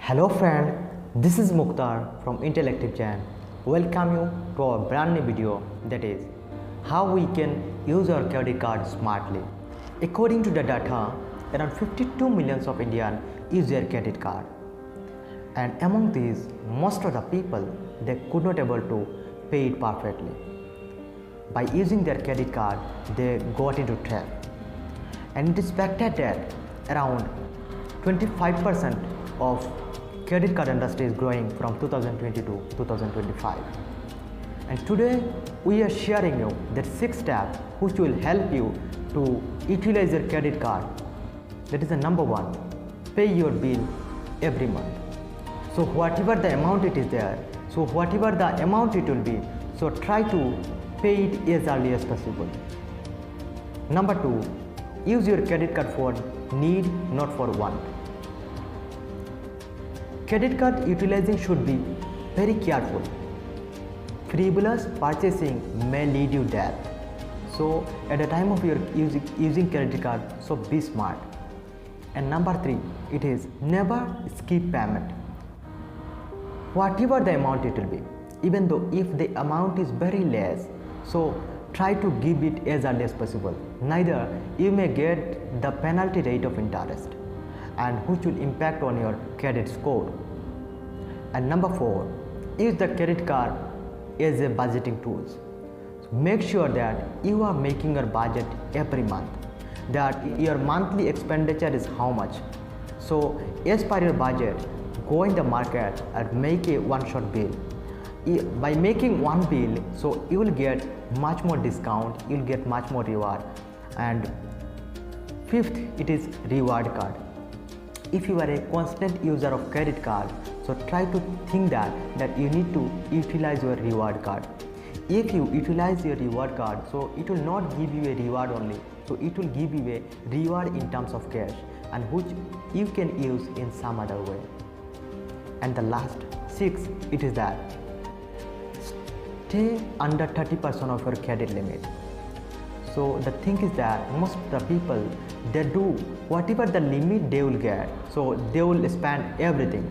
Hello friend, this is Mukhtar from Intellective Jan. Welcome you to our brand new video, that is how we can use our credit card smartly. According to the data, around 52 millions of Indians use their credit card, and among these most of the people they could not able to pay it perfectly. By using their credit card they got into trap, and it is expected that around 25% of credit card industry is growing from 2020 to 2025. And today we are sharing you that 6 steps which will help you to utilize your credit card. That is the number 1, pay your bill every month. So whatever the amount it is there, so whatever the amount it will be, so try to pay it as early as possible. Number 2, use your credit card for need, not for want. Credit card utilizing should be very careful. Frivolous purchasing may lead you debt. So at the time of your using credit card, so be smart. And number 3, it is never skip payment. Whatever the amount it will be, even though if the amount is very less, so try to give it as early as possible. Neither you may get the penalty rate of interest, and which will impact on your credit score. And number 4, use the credit card as a budgeting tool. So make sure that you are making your budget every month, that your monthly expenditure is how much. So as per your budget, go in the market and make a one-shot bill. By making one bill, so you will get much more discount, you will get much more reward. And 5th, it is reward card. If you are a constant user of credit card, so try to think that you need to utilize your reward card. If you utilize your reward card, so it will not give you a reward only, so it will give you a reward in terms of cash, and which you can use in some other way. And the last 6, it is that stay under 30% of your credit limit. So the thing is that most of the people, they do whatever the limit they will get, so they will spend everything.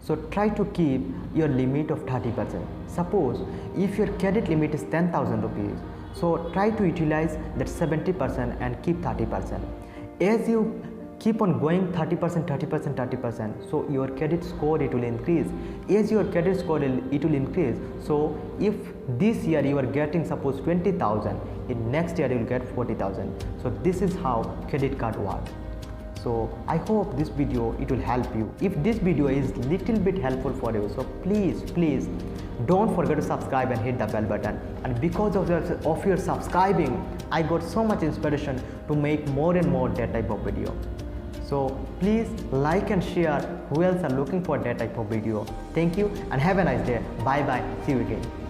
So try to keep your limit of 30%. Suppose if your credit limit is 10,000 rupees, so try to utilize that 70% and keep 30%. As you keep on going 30%, 30%, 30%, so your credit score it will increase. As your credit score it will increase, so if this year you are getting suppose 20,000, in next year you will get 40,000. So this is how credit card works. So I hope this video it will help you. If this video is little bit helpful for you, so please don't forget to subscribe and hit the bell button. And because of your subscribing, I got so much inspiration to make more and more that type of video. So please like and share who else are looking for that type of video. Thank you and have a nice day. Bye bye. See you again.